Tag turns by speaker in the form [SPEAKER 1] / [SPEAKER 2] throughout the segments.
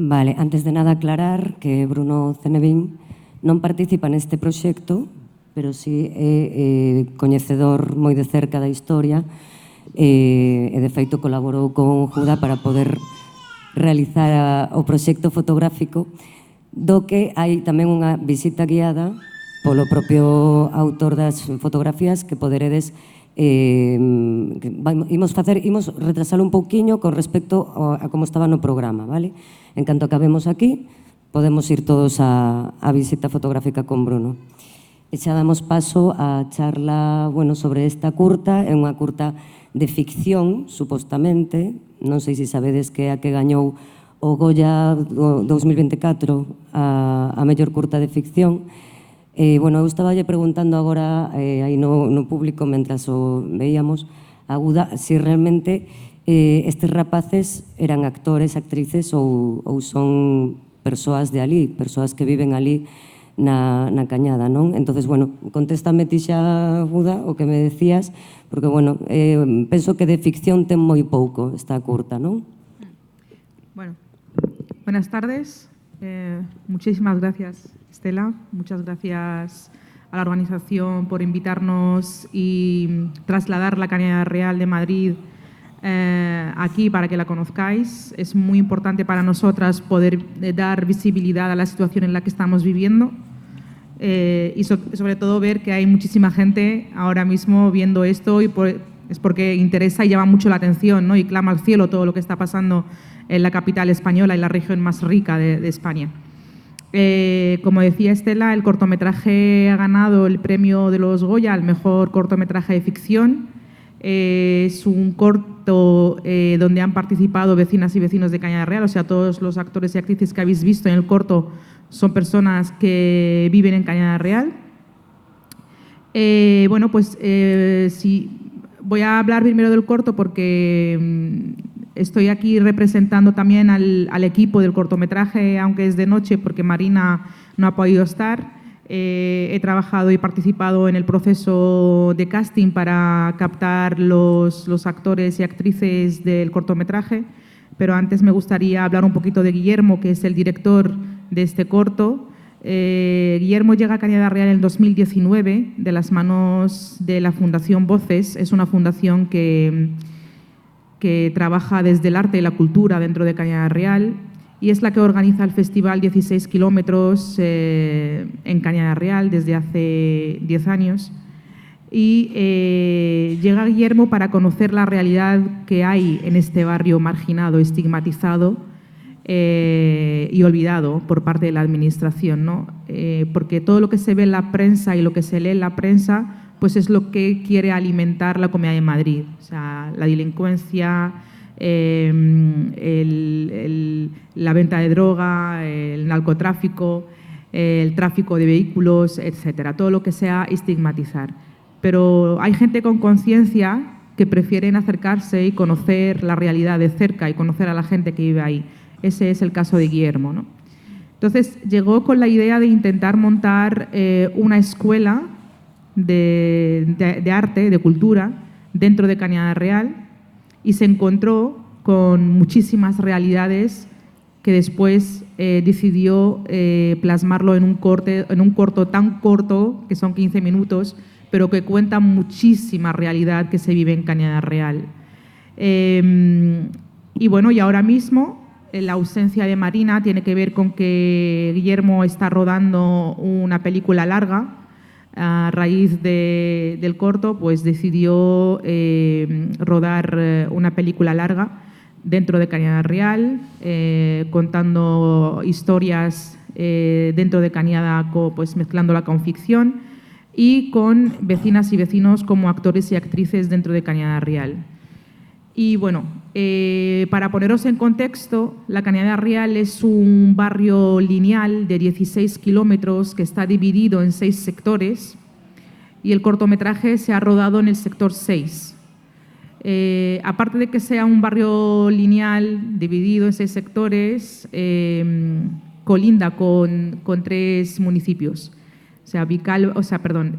[SPEAKER 1] Vale, antes de nada aclarar que Bruno Cenevín non participa neste proxecto, pero sí é coñecedor moi de cerca da historia e de feito colaborou con Judá para poder realizar o proxecto fotográfico do que hai tamén unha visita guiada polo propio autor das fotografías que poderedes imos retrasar un pouquiño con respecto a como estaba no programa, vale? En canto acabemos aquí, podemos ir todos á visita fotográfica con Bruno. E xa damos paso á charla, bueno, sobre esta curta, é unha curta de ficción, supostamente, non sei se sabedes que é a que gañou o Goya 2024 a mellor curta de ficción. Bueno, eu estaba preguntando agora aí no público, mentras o veíamos, a Guda, se realmente estes rapaces eran actores, actrices ou son persoas de ali, persoas que viven ali na Cañada, non? Entonces, bueno, contéstame ti xa, Guda, o que me decías, porque, bueno, penso que de ficción ten moi pouco esta curta, non?
[SPEAKER 2] Bueno, buenas tardes. Muchísimas gracias, Estela. Muchas gracias a la organización por invitarnos y trasladar la Cañada Real de Madrid aquí para que la conozcáis. Es muy importante para nosotras poder dar visibilidad a la situación en la que estamos viviendo y sobre todo ver que hay muchísima gente ahora mismo viendo esto y es porque interesa y llama mucho la atención, ¿no? Y clama al cielo todo lo que está pasando en la capital española y la región más rica de España. Como decía Estela, el cortometraje ha ganado el premio de los Goya al mejor cortometraje de ficción. Es un corto donde han participado vecinas y vecinos de Cañada Real, o sea, todos los actores y actrices que habéis visto en el corto son personas que viven en Cañada Real. Bueno, pues sí, voy a hablar primero del corto porque estoy aquí representando también al equipo del cortometraje, aunque es de noche porque Marina no ha podido estar. He trabajado y participado en el proceso de casting para captar los actores y actrices del cortometraje, pero antes me gustaría hablar un poquito de Guillermo, que es el director de este corto. Guillermo llega a Cañada Real en el 2019 de las manos de la Fundación Voces. Es una fundación que trabaja desde el arte y la cultura dentro de Cañada Real y es la que organiza el festival 16 kilómetros en Cañada Real desde hace 10 años. Y llega Guillermo para conocer la realidad que hay en este barrio marginado, estigmatizado y olvidado por parte de la administración, ¿no? Porque todo lo que se ve en la prensa y lo que se lee en la prensa pues es lo que quiere alimentar la Comunidad de Madrid. O sea, la delincuencia, la venta de droga, el narcotráfico, el tráfico de vehículos, etcétera. Todo lo que sea estigmatizar. Pero hay gente con conciencia que prefieren acercarse y conocer la realidad de cerca y conocer a la gente que vive ahí. Ese es el caso de Guillermo, ¿no? Entonces, llegó con la idea de intentar montar una escuela de arte, de cultura, dentro de Cañada Real y se encontró con muchísimas realidades que después decidió plasmarlo en un corto tan corto, que son 15 minutos, pero que cuenta muchísima realidad que se vive en Cañada Real. Y bueno, y ahora mismo la ausencia de Marina tiene que ver con que Guillermo está rodando una película larga. A raíz del corto, pues decidió rodar una película larga dentro de Cañada Real, contando historias dentro de Cañada, pues mezclándola con ficción y con vecinas y vecinos como actores y actrices dentro de Cañada Real. Y bueno, para poneros en contexto, la Cañada Real es un barrio lineal de 16 kilómetros que está dividido en 6 sectores y el cortometraje se ha rodado en el sector 6. Aparte de que sea un barrio lineal dividido en 6 sectores, colinda con 3 municipios,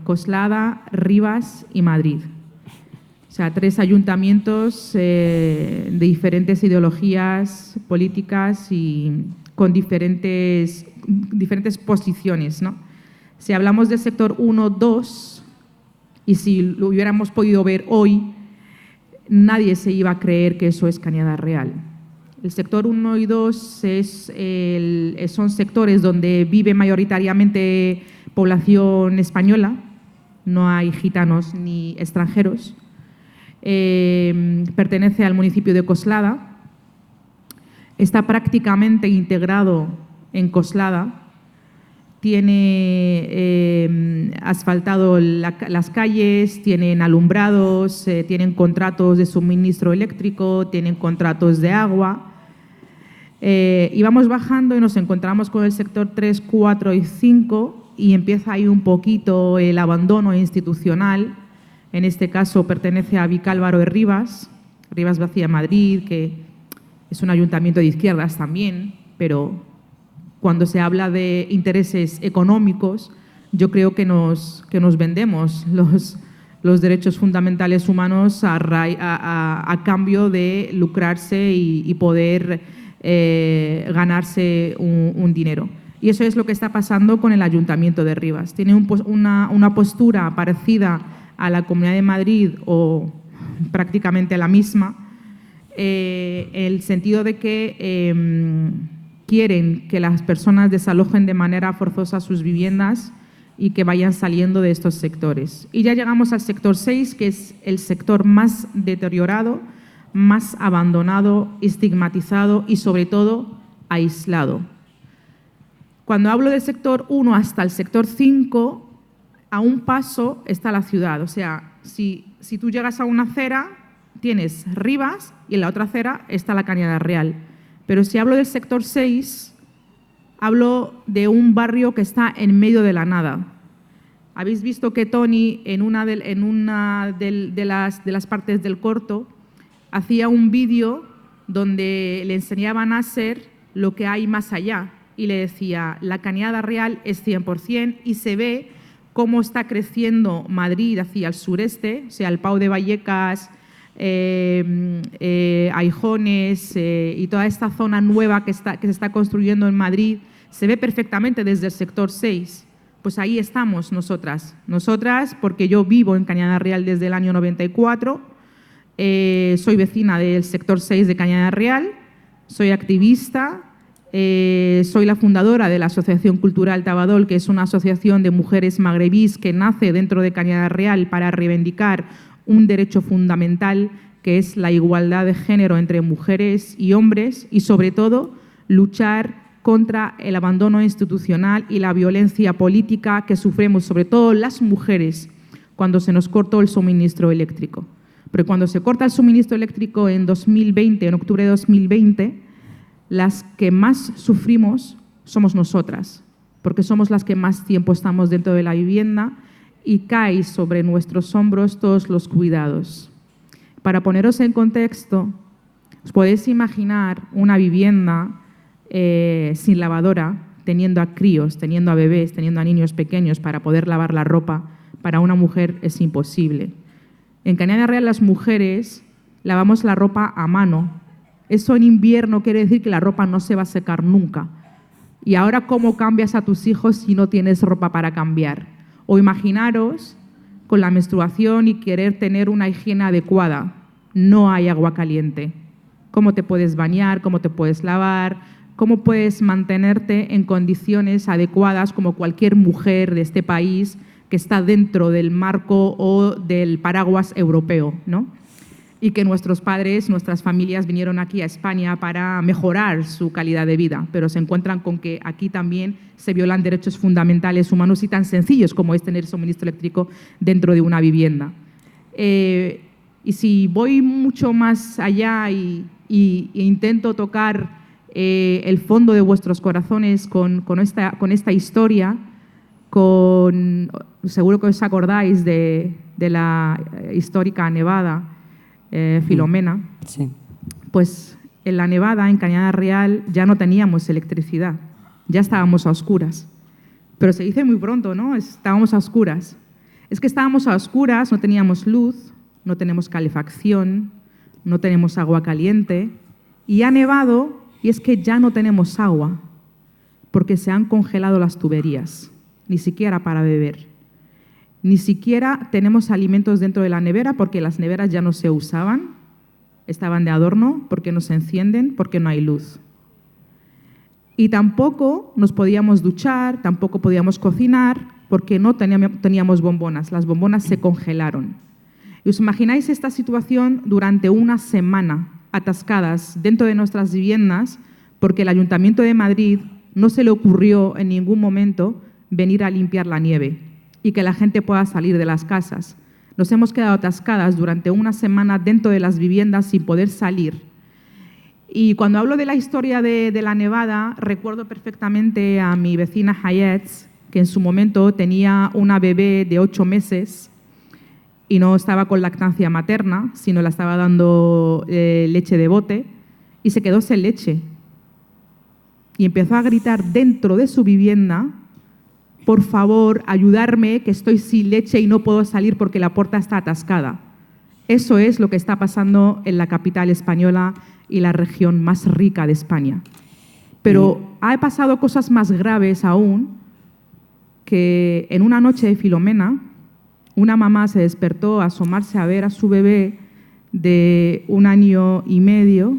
[SPEAKER 2] Coslada, Rivas y Madrid. O sea, 3 ayuntamientos de diferentes ideologías políticas y con diferentes posiciones, ¿no? Si hablamos del sector 1, 2, y si lo hubiéramos podido ver hoy, nadie se iba a creer que eso es Cañada Real. El sector 1 y 2 son sectores donde vive mayoritariamente población española, no hay gitanos ni extranjeros. Pertenece al municipio de Coslada, está prácticamente integrado en Coslada, tiene asfaltado las calles, tienen alumbrados, tienen contratos de suministro eléctrico, tienen contratos de agua. Y vamos bajando y nos encontramos con el sector 3, 4 y 5 y empieza ahí un poquito el abandono institucional. En este caso pertenece a Vicálvaro de Rivas Vacía Madrid, que es un ayuntamiento de izquierdas también, pero cuando se habla de intereses económicos, yo creo que nos vendemos los derechos fundamentales humanos a cambio de lucrarse y poder ganarse un dinero. Y eso es lo que está pasando con el Ayuntamiento de Rivas. Tiene una postura parecida a la Comunidad de Madrid o prácticamente la misma, el sentido de que quieren que las personas desalojen de manera forzosa sus viviendas y que vayan saliendo de estos sectores. Y ya llegamos al sector 6, que es el sector más deteriorado, más abandonado, estigmatizado y, sobre todo, aislado. Cuando hablo del sector 1 hasta el sector 5, a un paso está la ciudad. O sea, si tú llegas a una acera, tienes Rivas y en la otra acera está la Cañada Real. Pero si hablo del sector 6, hablo de un barrio que está en medio de la nada. Habéis visto que Tony, en una de las partes del corto, hacía un vídeo donde le enseñaba a Nasser lo que hay más allá y le decía, la Cañada Real es 100% y se ve cómo está creciendo Madrid hacia el sureste, o sea, el Pau de Vallecas, Aijones y toda esta zona nueva que se está construyendo en Madrid, se ve perfectamente desde el sector 6. Pues ahí estamos nosotras, porque yo vivo en Cañada Real desde el año 94, soy vecina del sector 6 de Cañada Real, soy activista, soy la fundadora de la Asociación Cultural Tabadol, que es una asociación de mujeres magrebís que nace dentro de Cañada Real para reivindicar un derecho fundamental que es la igualdad de género entre mujeres y hombres y, sobre todo, luchar contra el abandono institucional y la violencia política que sufrimos, sobre todo las mujeres, cuando se nos cortó el suministro eléctrico. Porque cuando se corta el suministro eléctrico en 2020, en octubre de 2020, las que más sufrimos somos nosotras, porque somos las que más tiempo estamos dentro de la vivienda y cae sobre nuestros hombros todos los cuidados. Para poneros en contexto, os podéis imaginar una vivienda sin lavadora, teniendo a críos, teniendo a bebés, teniendo a niños pequeños para poder lavar la ropa. Para una mujer es imposible. En Cañada Real las mujeres lavamos la ropa a mano. Eso en invierno quiere decir que la ropa no se va a secar nunca. Y ahora, ¿cómo cambias a tus hijos si no tienes ropa para cambiar? O imaginaros con la menstruación y querer tener una higiene adecuada. No hay agua caliente. ¿Cómo te puedes bañar? ¿Cómo te puedes lavar? ¿Cómo puedes mantenerte en condiciones adecuadas como cualquier mujer de este país que está dentro del marco o del paraguas europeo, ¿no? Y que nuestros padres, nuestras familias vinieron aquí a España para mejorar su calidad de vida, pero se encuentran con que aquí también se violan derechos fundamentales humanos y tan sencillos como es tener suministro eléctrico dentro de una vivienda. Y si voy mucho más allá e intento tocar el fondo de vuestros corazones con esta historia, seguro que os acordáis de la histórica Nevada, Filomena,
[SPEAKER 1] sí.
[SPEAKER 2] Pues en la Nevada, en Cañada Real, ya no teníamos electricidad, ya estábamos a oscuras. Pero se dice muy pronto, ¿no? Estábamos a oscuras. Es que estábamos a oscuras, no teníamos luz, no tenemos calefacción, no tenemos agua caliente, y ha nevado y es que ya no tenemos agua. porque se han congelado las tuberías, ni siquiera para beber. Ni siquiera tenemos alimentos dentro de la nevera porque las neveras ya no se usaban, estaban de adorno porque no se encienden, porque no hay luz. Y tampoco nos podíamos duchar, tampoco podíamos cocinar porque no teníamos bombonas, las bombonas se congelaron. ¿Y os imagináis esta situación durante una semana, atascadas dentro de nuestras viviendas, porque el Ayuntamiento de Madrid no se le ocurrió en ningún momento venir a limpiar la nieve y que la gente pueda salir de las casas? Nos hemos quedado atascadas durante una semana dentro de las viviendas sin poder salir. Y cuando hablo de la historia de la nevada, recuerdo perfectamente a mi vecina Hayet, que en su momento tenía una bebé de 8 meses y no estaba con lactancia materna, sino la estaba dando leche de bote, y se quedó sin leche. Y empezó a gritar dentro de su vivienda: por favor, ayudarme, que estoy sin leche y no puedo salir porque la puerta está atascada. Eso es lo que está pasando en la capital española y la región más rica de España. Pero ha pasado cosas más graves aún, que en una noche de Filomena, una mamá se despertó a asomarse a ver a su bebé de 1 año y medio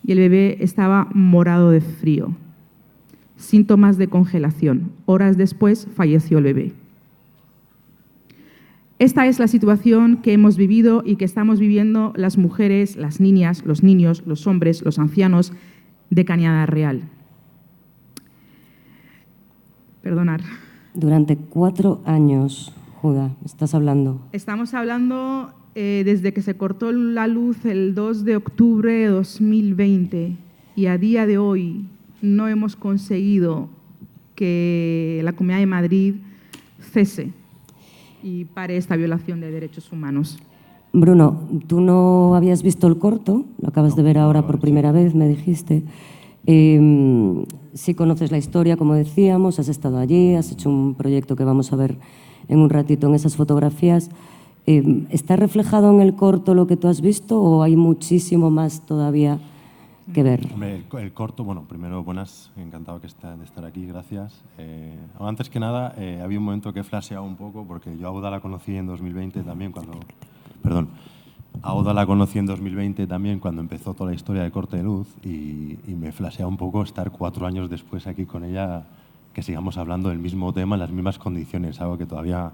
[SPEAKER 2] y el bebé estaba morado de frío. Síntomas de congelación. Horas después falleció el bebé. Esta es la situación que hemos vivido y que estamos viviendo las mujeres, las niñas, los niños, los hombres, los ancianos de Cañada Real. Perdonad.
[SPEAKER 1] Durante 4 años, Judá, estás hablando.
[SPEAKER 2] Estamos hablando desde que se cortó la luz el 2 de octubre de 2020 y a día de hoy no hemos conseguido que la Comunidad de Madrid cese y pare esta violación de derechos humanos.
[SPEAKER 1] Bruno, tú no habías visto el corto, lo acabas de ver ahora por primera vez, me dijiste. Sí conoces la historia, como decíamos, has estado allí, has hecho un proyecto que vamos a ver en un ratito en esas fotografías. ¿Está reflejado en el corto lo que tú has visto o hay muchísimo más todavía que ver?
[SPEAKER 3] Hombre, el corto, bueno, primero buenas, encantado de estar aquí, gracias. Antes que nada, había un momento que he flasheado un poco porque yo a Auda la conocí en 2020 también a Auda la conocí en 2020 también cuando empezó toda la historia de Corte de Luz y me flashea un poco estar 4 años después aquí con ella, que sigamos hablando del mismo tema, en las mismas condiciones, algo que todavía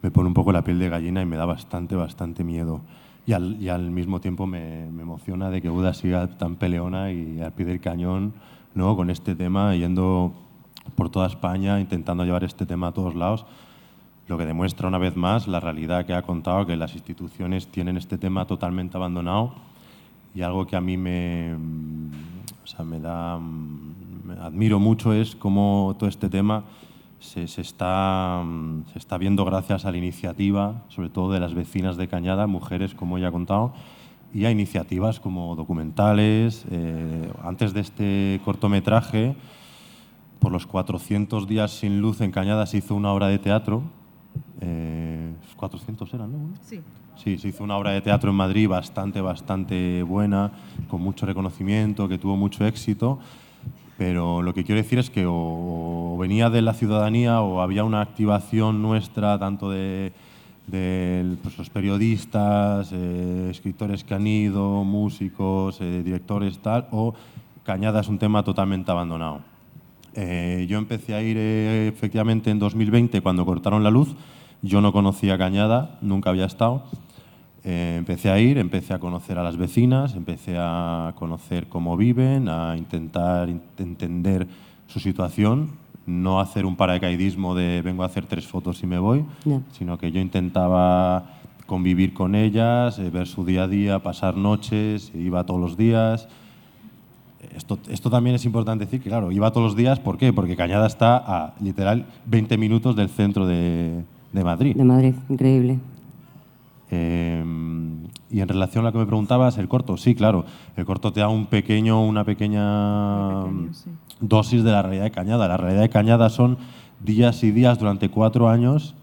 [SPEAKER 3] me pone un poco la piel de gallina y me da bastante miedo. Y al mismo tiempo me emociona de que Auda siga tan peleona y al pie del cañón, ¿no?, con este tema, yendo por toda España, intentando llevar este tema a todos lados, lo que demuestra una vez más la realidad que ha contado, que las instituciones tienen este tema totalmente abandonado y algo que a mí me admiro mucho es cómo todo este tema se está viendo gracias a la iniciativa, sobre todo de las vecinas de Cañada, mujeres, como ella ha contado, y a iniciativas como documentales. Antes de este cortometraje, por los 400 días sin luz en Cañada, se hizo una obra de teatro. 400 eran, ¿no?
[SPEAKER 2] Sí.
[SPEAKER 3] Sí, se hizo una obra de teatro en Madrid bastante buena, con mucho reconocimiento, que tuvo mucho éxito. Pero lo que quiero decir es que o venía de la ciudadanía o había una activación nuestra, tanto de pues, los periodistas, escritores que han ido, músicos, directores, tal, o Cañada es un tema totalmente abandonado. Yo empecé a ir efectivamente en 2020 cuando cortaron la luz. Yo no conocía Cañada, nunca había estado. Empecé a ir, empecé a conocer a las vecinas, empecé a conocer cómo viven, a intentar entender su situación, no hacer un paracaidismo de vengo a hacer 3 fotos y me voy, sino que yo intentaba convivir con ellas, ver su día a día, pasar noches, iba todos los días. Esto también es importante decir que, claro, iba todos los días, ¿por qué? Porque Cañada está a, literal, 20 minutos del centro de Madrid.
[SPEAKER 1] De Madrid, increíble.
[SPEAKER 3] Y en relación a lo que me preguntabas, el corto, sí, claro, el corto te da una pequeña
[SPEAKER 2] Sí.
[SPEAKER 3] dosis de la realidad de Cañada. La realidad de Cañada son días y días durante 4 años,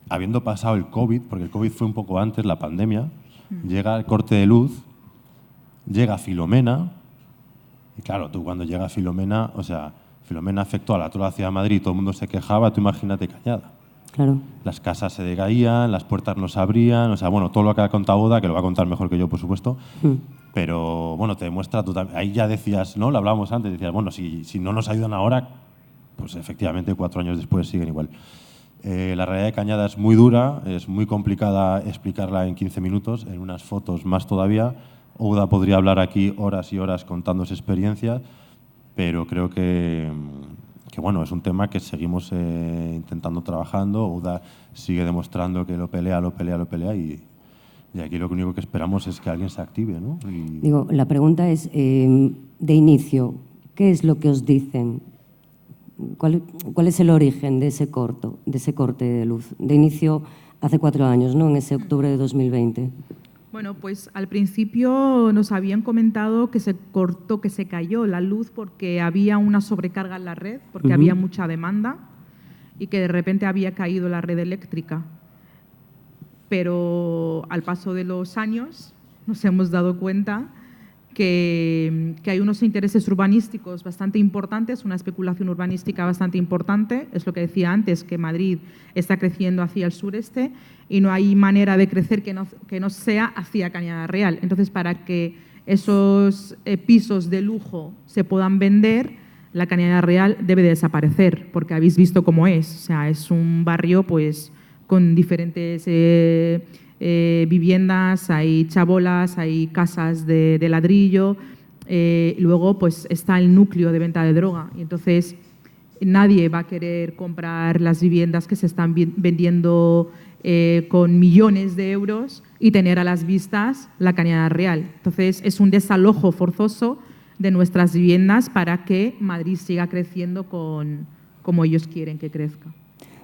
[SPEAKER 3] habiendo pasado el COVID, porque el COVID fue un poco antes, la pandemia, llega el corte de luz, llega Filomena, Y claro, tú cuando llega Filomena, o sea, Filomena afectó a toda la ciudad de Madrid, todo el mundo se quejaba, tú imagínate Cañada.
[SPEAKER 1] Claro.
[SPEAKER 3] Las casas se decaían, las puertas no se abrían, o sea, bueno, todo lo que ha contado Oda, que lo va a contar mejor que yo, por supuesto, pero bueno, te demuestra, ahí ya decías, ¿no? Lo hablábamos antes, decías, bueno, si no nos ayudan ahora, pues efectivamente 4 años después siguen igual. La realidad de Cañada es muy dura, es muy complicada explicarla en 15 minutos, en unas fotos más todavía. Oda podría hablar aquí horas y horas contando su experiencia, pero creo que bueno, es un tema que seguimos intentando trabajando. Oda sigue demostrando que lo pelea y aquí lo único que esperamos es que alguien se active, ¿no?
[SPEAKER 1] Digo, la pregunta es, de inicio, ¿qué es lo que os dicen? ¿Cuál es el origen de ese corte de luz? De inicio, hace 4 años, ¿no? En ese octubre de 2020.
[SPEAKER 2] Bueno, pues al principio nos habían comentado que se cortó, que se cayó la luz porque había una sobrecarga en la red, porque había mucha demanda y que de repente había caído la red eléctrica. Pero al paso de los años nos hemos dado cuenta que hay unos intereses urbanísticos bastante importantes, una especulación urbanística bastante importante, es lo que decía antes, que Madrid está creciendo hacia el sureste y no hay manera de crecer que no sea hacia Cañada Real. Entonces, para que esos pisos de lujo se puedan vender, la Cañada Real debe de desaparecer, porque habéis visto cómo es. O sea, es un barrio pues con diferentes viviendas, hay chabolas, hay casas de ladrillo, luego pues está el núcleo de venta de droga y entonces nadie va a querer comprar las viviendas que se están vendiendo con millones de euros y tener a las vistas la Cañada Real. Entonces es un desalojo forzoso de nuestras viviendas para que Madrid siga creciendo como ellos quieren que crezca.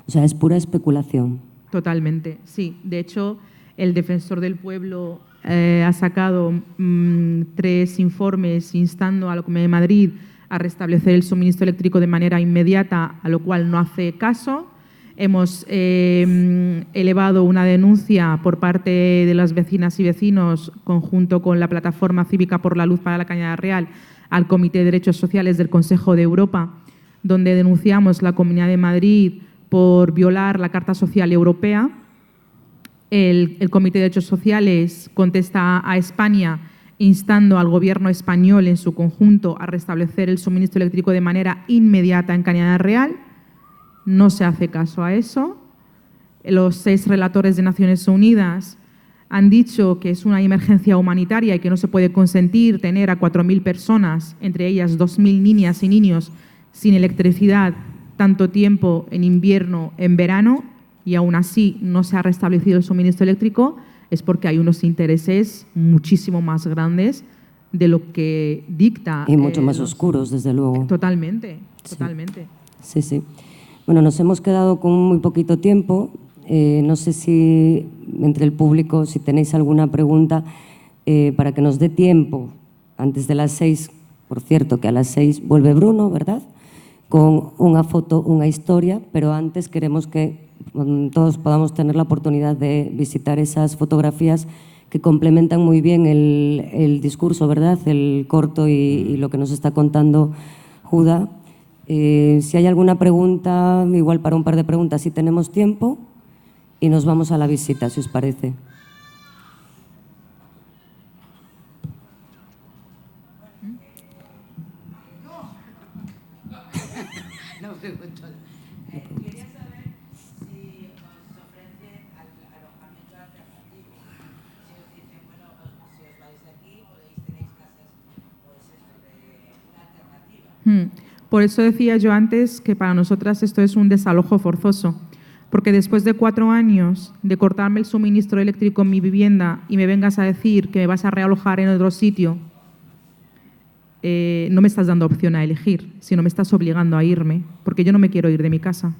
[SPEAKER 1] O sea, es pura especulación.
[SPEAKER 2] Totalmente, sí. De hecho, el Defensor del Pueblo ha sacado 3 informes instando a la Comunidad de Madrid a restablecer el suministro eléctrico de manera inmediata, a lo cual no hace caso. Hemos elevado una denuncia por parte de las vecinas y vecinos, conjunto con la Plataforma Cívica por la Luz para la Cañada Real, al Comité de Derechos Sociales del Consejo de Europa, donde denunciamos la Comunidad de Madrid por violar la Carta Social Europea. El Comité de Derechos Sociales contesta a España instando al Gobierno español en su conjunto a restablecer el suministro eléctrico de manera inmediata en Cañada Real. No se hace caso a eso. Los 6 relatores de Naciones Unidas han dicho que es una emergencia humanitaria y que no se puede consentir tener a 4.000 personas, entre ellas 2.000 niñas y niños, sin electricidad tanto tiempo en invierno, en verano, y aún así no se ha restablecido el suministro eléctrico. Es porque hay unos intereses muchísimo más grandes de lo que dicta.
[SPEAKER 1] Y mucho más oscuros, desde luego.
[SPEAKER 2] Totalmente, totalmente.
[SPEAKER 1] Sí, sí. Bueno, nos hemos quedado con muy poquito tiempo. No sé si entre el público, si tenéis alguna pregunta, para que nos dé tiempo, antes de las 6, por cierto, que a las 6 vuelve Bruno, ¿verdad?, con una foto, una historia, pero antes queremos que todos podamos tener la oportunidad de visitar esas fotografías que complementan muy bien el discurso, ¿verdad?, el corto y lo que nos está contando Judá. Si hay alguna pregunta, igual para un par de preguntas si tenemos tiempo, y nos vamos a la visita, si os parece.
[SPEAKER 4] Quería saber si os ofrece alojamiento alternativo. Si os dicen, bueno, si os vais de aquí, tenéis casas, pues esto, de una alternativa.
[SPEAKER 2] Por eso decía yo antes que para nosotras esto es un desalojo forzoso, porque después de 4 años de cortarme el suministro eléctrico en mi vivienda y me vengas a decir que me vas a realojar en otro sitio, no me estás dando opción a elegir, sino me estás obligando a irme, porque yo no me quiero ir de mi casa.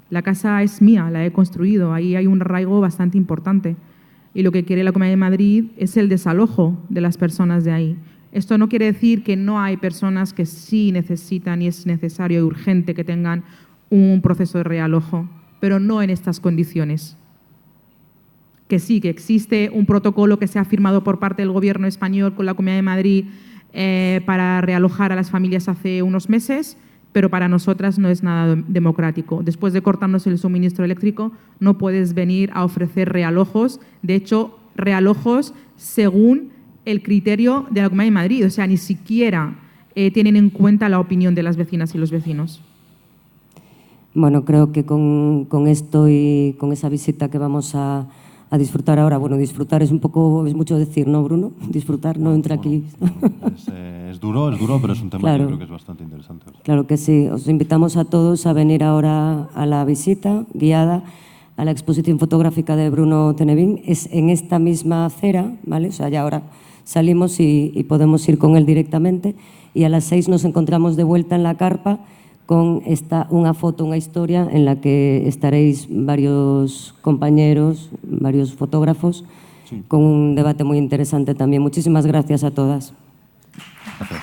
[SPEAKER 2] La casa es mía, la he construido, ahí hay un arraigo bastante importante. Y lo que quiere la Comunidad de Madrid es el desalojo de las personas de ahí. Esto no quiere decir que no hay personas que sí necesitan y es necesario y urgente que tengan un proceso de realojo, pero no en estas condiciones. Que sí, que existe un protocolo que se ha firmado por parte del Gobierno español con la Comunidad de Madrid para realojar a las familias hace unos meses, pero para nosotras no es nada democrático. Después de cortarnos el suministro eléctrico, no puedes venir a ofrecer realojos. De hecho, realojos según el criterio de la Comunidad de Madrid. O sea, ni siquiera tienen en cuenta la opinión de las vecinas y los vecinos.
[SPEAKER 1] Bueno, creo que con esto y con esa visita que vamos a disfrutar ahora, bueno, disfrutar es mucho decir, ¿no, Bruno? Disfrutar no entra aquí.
[SPEAKER 3] Es duro, pero es un tema
[SPEAKER 1] Claro.
[SPEAKER 3] que creo que es bastante interesante.
[SPEAKER 1] Claro que sí. Os invitamos a todos a venir ahora a la visita guiada a la exposición fotográfica de Bruno Tenevín. Es en esta misma acera, ¿vale? O sea, ya ahora salimos y podemos ir con él directamente. Y a las 6 nos encontramos de vuelta en la carpa con una foto, una historia en la que estaréis varios compañeros, varios fotógrafos,
[SPEAKER 3] Sí.
[SPEAKER 1] con un debate muy interesante también. Muchísimas gracias a todas.
[SPEAKER 3] Gracias.